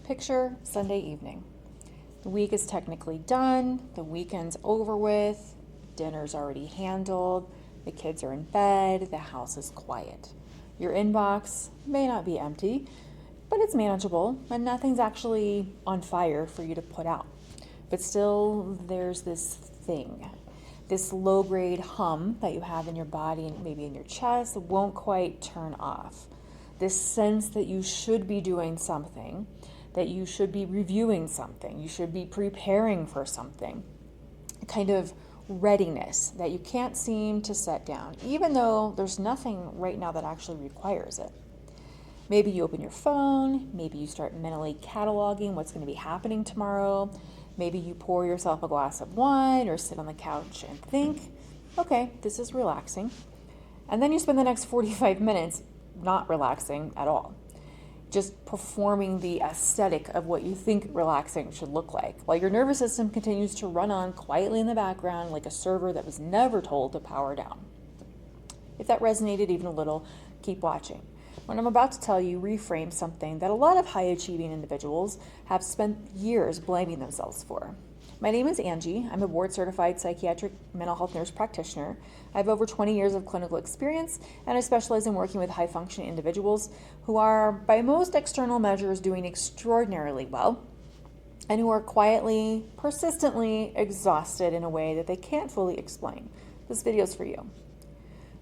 Picture Sunday evening. The week is technically done, the weekend's over with, dinner's already handled, the kids are in bed, the house is quiet. Your inbox may not be empty, but it's manageable and nothing's actually on fire for you to put out. But still, there's this thing, this low-grade hum that you have in your body and maybe in your chest that won't quite turn off. This sense that you should be doing something, that you should be reviewing something, you should be preparing for something, a kind of readiness that you can't seem to set down, even though there's nothing right now that actually requires it. Maybe you open your phone, maybe you start mentally cataloging what's going to be happening tomorrow, maybe you pour yourself a glass of wine or sit on the couch and think, okay, this is relaxing. And then you spend the next 45 minutes not relaxing at all, just performing the aesthetic of what you think relaxing should look like, while your nervous system continues to run on quietly in the background like a server that was never told to power down. If that resonated even a little, keep watching. What I'm about to tell you reframes something that a lot of high-achieving individuals have spent years blaming themselves for. My name is Angie. I'm a board-certified psychiatric mental health nurse practitioner. I have over 20 years of clinical experience, and I specialize in working with high-functioning individuals who are, by most external measures, doing extraordinarily well, and who are quietly, persistently exhausted in a way that they can't fully explain. This video is for you.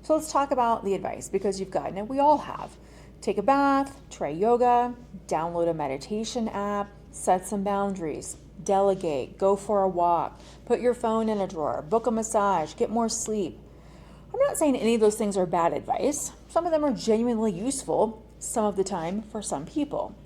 So let's talk about the advice, because you've gotten it. We all have. Take a bath, try yoga, download a meditation app, set some boundaries, delegate, go for a walk, put your phone in a drawer, book a massage, get more sleep. I'm not saying any of those things are bad advice. Some of them are genuinely useful some of the time for some people.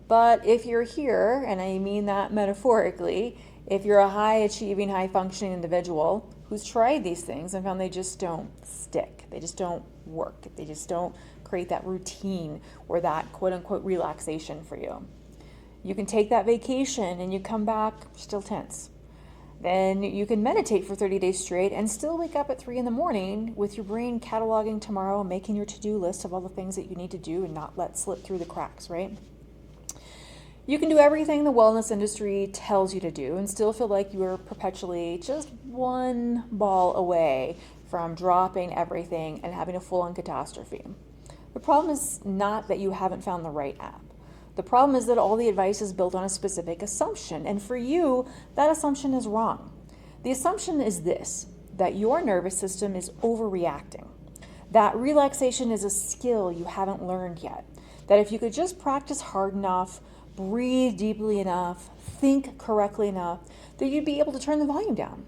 But if you're here, and I mean that metaphorically, if you're a high-achieving, high-functioning individual who's tried these things and found they just don't stick, they just don't work, they just don't create that routine or that quote-unquote relaxation for you. You can take that vacation and you come back still tense. Then you can meditate for 30 days straight and still wake up at 3 a.m. with your brain cataloging tomorrow, making your to-do list of all the things that you need to do and not let slip through the cracks, right? You can do everything the wellness industry tells you to do and still feel like you are perpetually just one ball away from dropping everything and having a full-on catastrophe. The problem is not that you haven't found the right app. The problem is that all the advice is built on a specific assumption, and for you, that assumption is wrong. The assumption is this, that your nervous system is overreacting, that relaxation is a skill you haven't learned yet, that if you could just practice hard enough, breathe deeply enough, think correctly enough, that you'd be able to turn the volume down.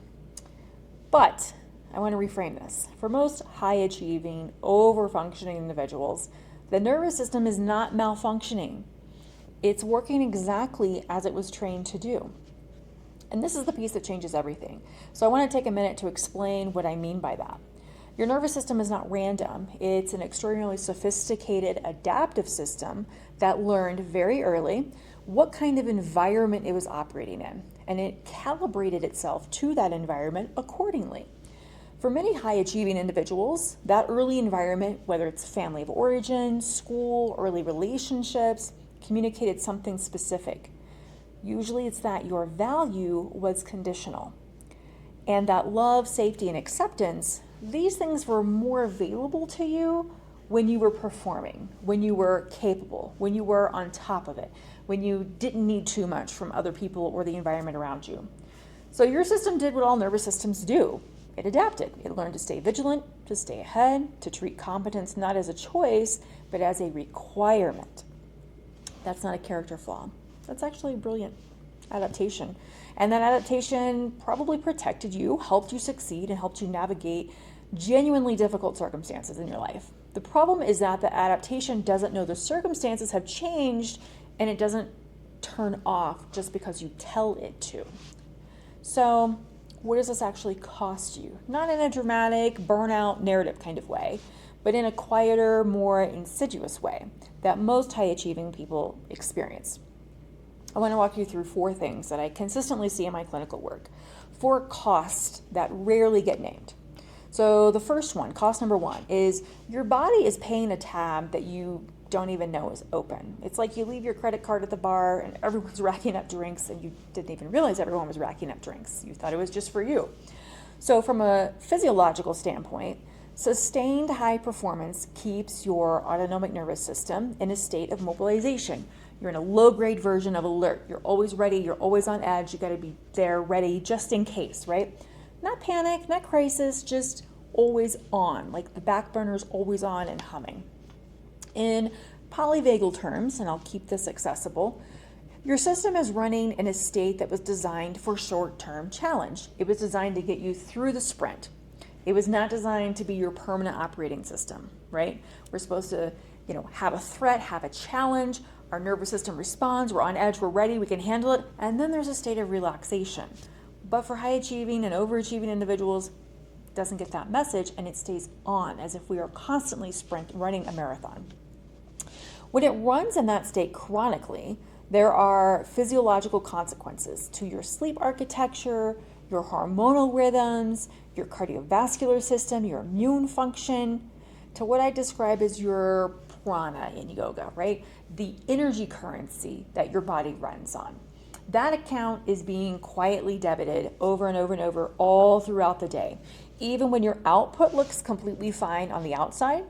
But I want to reframe this. For most high-achieving, over-functioning individuals, the nervous system is not malfunctioning. It's working exactly as it was trained to do. And this is the piece that changes everything. So I want to take a minute to explain what I mean by that. Your nervous system is not random. It's an extraordinarily sophisticated adaptive system that learned very early what kind of environment it was operating in, and it calibrated itself to that environment accordingly. For many high-achieving individuals, that early environment, whether it's family of origin, school, early relationships, communicated something specific. Usually it's that your value was conditional, and that love, safety, and acceptance, these things were more available to you when you were performing, when you were capable, when you were on top of it, when you didn't need too much from other people or the environment around you. So your system did what all nervous systems do. It adapted. It learned to stay vigilant, to stay ahead, to treat competence not as a choice, but as a requirement. That's not a character flaw. That's actually a brilliant adaptation. And that adaptation probably protected you, helped you succeed, and helped you navigate genuinely difficult circumstances in your life. The problem is that the adaptation doesn't know the circumstances have changed, and it doesn't turn off just because you tell it to. So what does this actually cost you? Not in a dramatic burnout narrative kind of way, but in a quieter, more insidious way that most high-achieving people experience. I want to walk you through 4 things that I consistently see in my clinical work, 4 costs that rarely get named. So the first one, cost number 1, is your body is paying a tab that you don't even know is open. It's like you leave your credit card at the bar and everyone's racking up drinks and you didn't even realize everyone was racking up drinks. You thought it was just for you. So from a physiological standpoint, sustained high performance keeps your autonomic nervous system in a state of mobilization. You're in a low-grade version of alert. You're always ready. You're always on edge. You got to be there ready just in case, right? Not panic, not crisis, just always on, like the back burner's always on and humming. In polyvagal terms, and I'll keep this accessible, your system is running in a state that was designed for short-term challenge. It was designed to get you through the sprint. It was not designed to be your permanent operating system, right? We're supposed to, have a threat, have a challenge. Our nervous system responds. We're on edge. We're ready. We can handle it. And then there's a state of relaxation. But for high-achieving and overachieving individuals, it doesn't get that message, and it stays on as if we are constantly running a marathon. When it runs in that state chronically, there are physiological consequences to your sleep architecture, your hormonal rhythms, your cardiovascular system, your immune function, to what I describe as your prana in yoga, right? The energy currency that your body runs on. That account is being quietly debited over and over and over all throughout the day. Even when your output looks completely fine on the outside,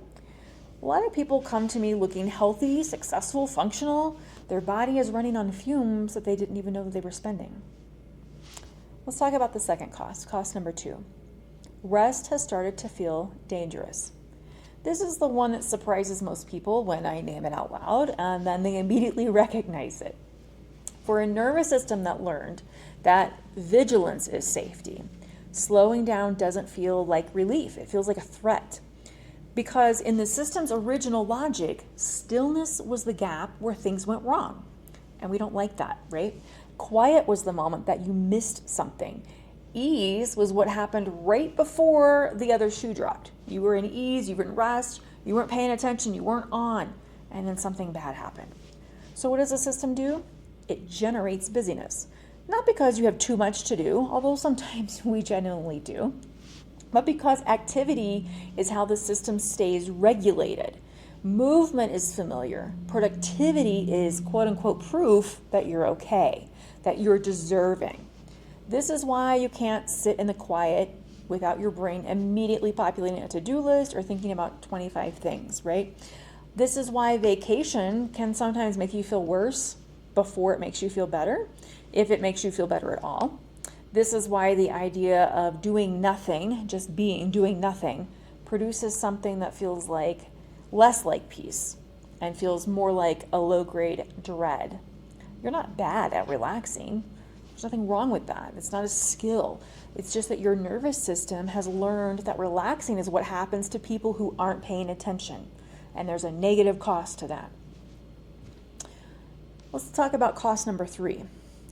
a lot of people come to me looking healthy, successful, functional. Their body is running on fumes that they didn't even know that they were spending. Let's talk about the second cost number 2. Rest has started to feel dangerous. This is the one that surprises most people when I name it out loud, and then they immediately recognize it. For a nervous system that learned that vigilance is safety, slowing down doesn't feel like relief. It feels like a threat. Because in the system's original logic, stillness was the gap where things went wrong. And we don't like that, right? Quiet was the moment that you missed something. Ease was what happened right before the other shoe dropped. You were in ease, you were in rest, you weren't paying attention, you weren't on, and then something bad happened. So what does the system do? It generates busyness. Not because you have too much to do, although sometimes we genuinely do, but because activity is how the system stays regulated. Movement is familiar. Productivity is quote unquote proof that you're okay, that you're deserving. This is why you can't sit in the quiet without your brain immediately populating a to-do list or thinking about 25 things, right? This is why vacation can sometimes make you feel worse before it makes you feel better, if it makes you feel better at all. This is why the idea of doing nothing, just doing nothing, produces something that feels like less like peace and feels more like a low-grade dread. You're not bad at relaxing. There's nothing wrong with that. It's not a skill. It's just that your nervous system has learned that relaxing is what happens to people who aren't paying attention, and there's a negative cost to that. Let's talk about cost number 3.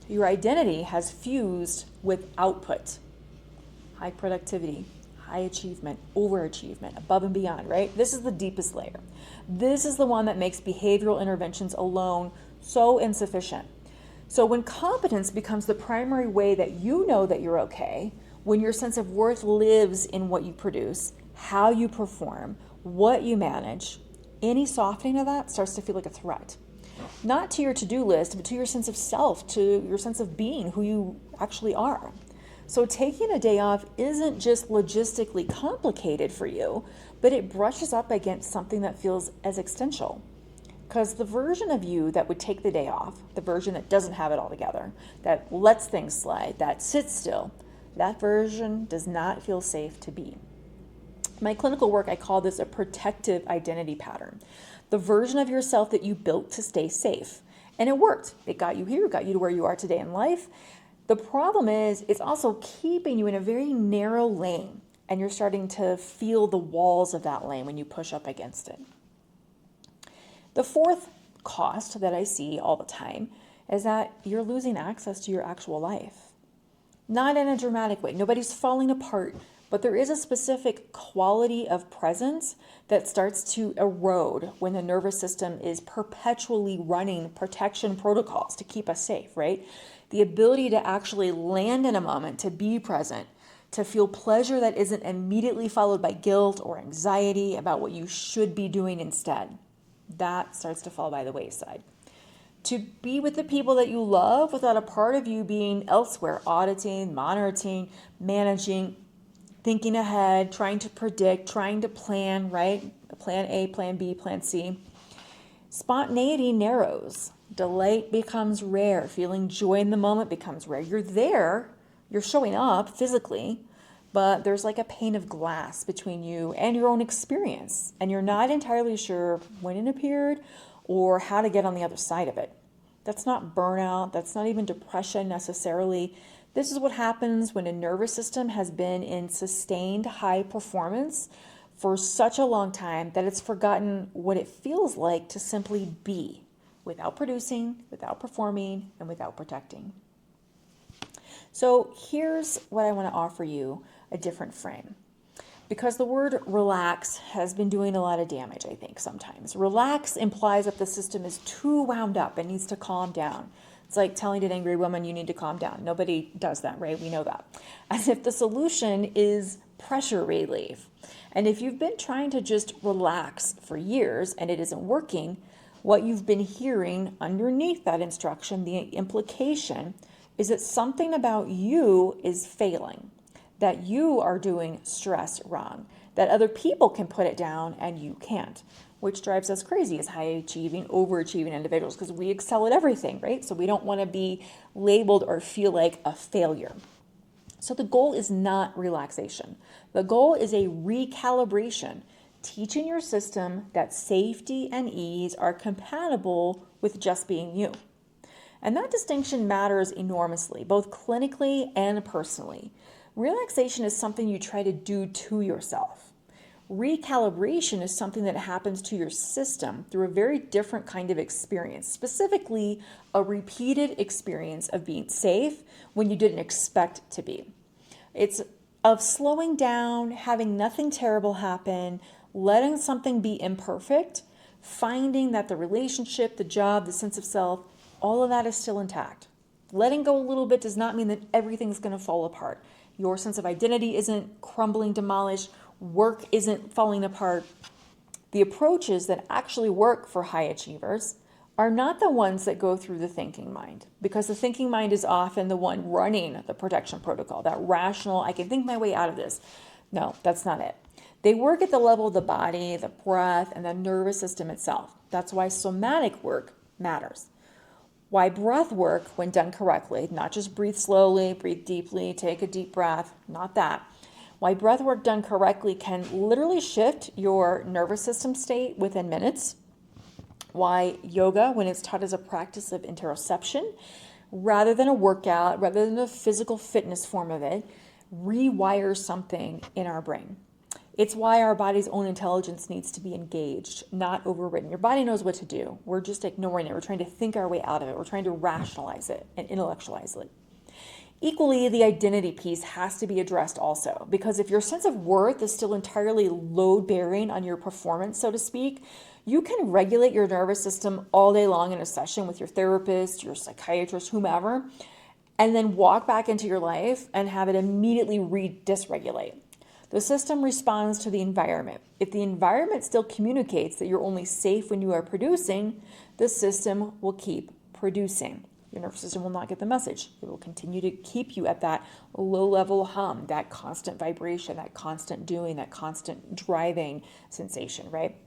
Your identity has fused with output, high productivity, high achievement, overachievement, above and beyond, right? This is the deepest layer. This is the one that makes behavioral interventions alone so insufficient. So when competence becomes the primary way that you know that you're okay, when your sense of worth lives in what you produce, how you perform, what you manage, any softening of that starts to feel like a threat. Not to your to-do list, but to your sense of self, to your sense of being, who you actually are. So taking a day off isn't just logistically complicated for you, but it brushes up against something that feels existential. Because the version of you that would take the day off, the version that doesn't have it all together, that lets things slide, that sits still, that version does not feel safe to be. In my clinical work, I call this a protective identity pattern. The version of yourself that you built to stay safe. And it worked. It got you here, it got you to where you are today in life. The problem is it's also keeping you in a very narrow lane, and you're starting to feel the walls of that lane when you push up against it. The fourth cost that I see all the time is that you're losing access to your actual life. Not in a dramatic way. Nobody's falling apart, but there is a specific quality of presence that starts to erode when the nervous system is perpetually running protection protocols to keep us safe, right? The ability to actually land in a moment, to be present, to feel pleasure that isn't immediately followed by guilt or anxiety about what you should be doing instead. that starts to fall by the wayside. To be with the people that you love without a part of you being elsewhere, auditing, monitoring, managing, thinking ahead, trying to predict, trying to plan, right? Plan A, plan B, plan C. Spontaneity narrows. Delight becomes rare. Feeling joy in the moment becomes rare. You're there, you're showing up physically, but there's like a pane of glass between you and your own experience, and you're not entirely sure when it appeared or how to get on the other side of it. That's not burnout. That's not even depression necessarily. This is what happens when a nervous system has been in sustained high performance for such a long time that it's forgotten what it feels like to simply be without producing, without performing, and without protecting. So here's what I want to offer you, a different frame. Because the word relax has been doing a lot of damage, I think, sometimes. Relax implies that the system is too wound up and needs to calm down. It's like telling an angry woman, you need to calm down. Nobody does that, right? We know that. As if the solution is pressure relief. And if you've been trying to just relax for years and it isn't working, what you've been hearing underneath that instruction, the implication, is that something about you is failing, that you are doing stress wrong, that other people can put it down and you can't, which drives us crazy as high-achieving, overachieving individuals because we excel at everything, right? So we don't want to be labeled or feel like a failure. So the goal is not relaxation. The goal is a recalibration, teaching your system that safety and ease are compatible with just being you. And that distinction matters enormously, both clinically and personally. Relaxation is something you try to do to yourself. Recalibration is something that happens to your system through a very different kind of experience, specifically a repeated experience of being safe when you didn't expect to be. It's of slowing down, having nothing terrible happen, letting something be imperfect, finding that the relationship, the job, the sense of self, all of that is still intact. Letting go a little bit does not mean that everything's going to fall apart. Your sense of identity isn't crumbling, demolished. Work isn't falling apart. The approaches that actually work for high achievers are not the ones that go through the thinking mind, because the thinking mind is often the one running the protection protocol, that rational, I can think my way out of this. No, that's not it. They work at the level of the body, the breath, and the nervous system itself. That's why somatic work matters. Why breath work, when done correctly, not just breathe slowly, breathe deeply, take a deep breath, not that. Why breath work done correctly can literally shift your nervous system state within minutes. Why yoga, when it's taught as a practice of interoception, rather than a workout, rather than a physical fitness form of it, rewires something in our brain. It's why our body's own intelligence needs to be engaged, not overridden. Your body knows what to do. We're just ignoring it. We're trying to think our way out of it. We're trying to rationalize it and intellectualize it. Equally, the identity piece has to be addressed also, because if your sense of worth is still entirely load-bearing on your performance, so to speak, you can regulate your nervous system all day long in a session with your therapist, your psychiatrist, whomever, and then walk back into your life and have it immediately dysregulate. The system responds to the environment. If the environment still communicates that you're only safe when you are producing, the system will keep producing. Your nervous system will not get the message. It will continue to keep you at that low-level hum, that constant vibration, that constant doing, that constant driving sensation, right?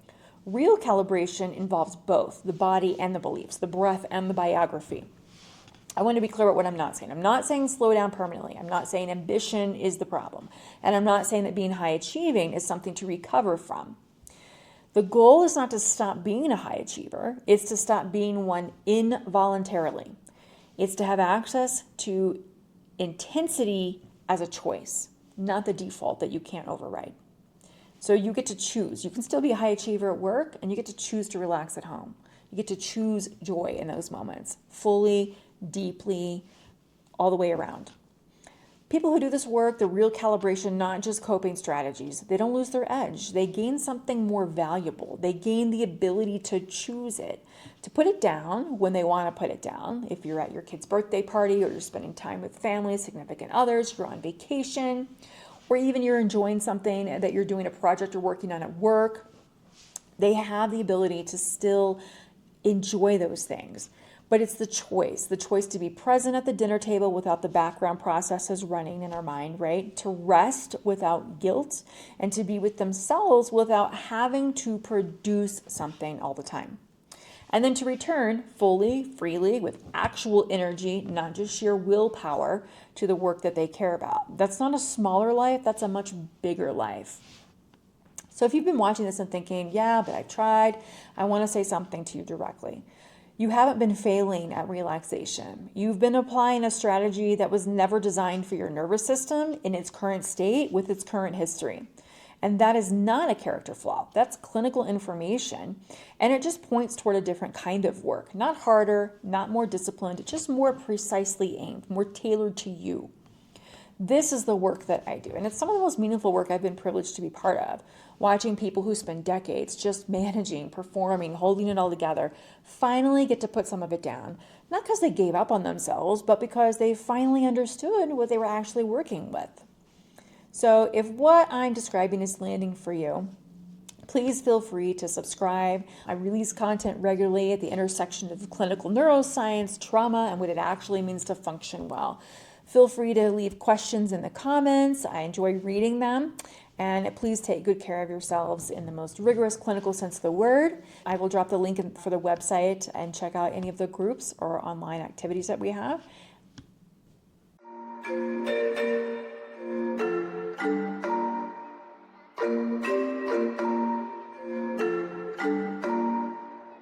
Real calibration involves both the body and the beliefs, the breath and the biography. I want to be clear about what I'm not saying. I'm not saying slow down permanently. I'm not saying ambition is the problem. And I'm not saying that being high achieving is something to recover from. The goal is not to stop being a high achiever. It's to stop being one involuntarily. It's to have access to intensity as a choice, not the default that you can't override. So you get to choose. You can still be a high achiever at work, and you get to choose to relax at home. You get to choose joy in those moments, fully, deeply, all the way around. People who do this work, the real calibration, not just coping strategies, they don't lose their edge. They gain something more valuable. They gain the ability to choose it, to put it down when they want to put it down. If you're at your kid's birthday party, or you're spending time with family, significant others, you're on vacation, or even you're enjoying something that you're doing, a project you're working on at work, They have the ability to still enjoy those things. But it's the choice to be present at the dinner table without the background processes running in our mind, right? To rest without guilt, and to be with themselves without having to produce something all the time. And then to return fully, freely, with actual energy, not just sheer willpower, to the work that they care about. That's not a smaller life, that's a much bigger life. So if you've been watching this and thinking, yeah, but I tried, I want to say something to you directly. You haven't been failing at relaxation. You've been applying a strategy that was never designed for your nervous system in its current state with its current history. And that is not a character flaw. That's clinical information. And it just points toward a different kind of work. Not harder, not more disciplined, just more precisely aimed, more tailored to you. This is the work that I do. And it's some of the most meaningful work I've been privileged to be part of. Watching people who spend decades just managing, performing, holding it all together, finally get to put some of it down. Not because they gave up on themselves, but because they finally understood what they were actually working with. So if what I'm describing is landing for you, please feel free to subscribe. I release content regularly at the intersection of clinical neuroscience, trauma, and what it actually means to function well. Feel free to leave questions in the comments. I enjoy reading them. And please take good care of yourselves in the most rigorous clinical sense of the word. I will drop the link for the website and check out any of the groups or online activities that we have.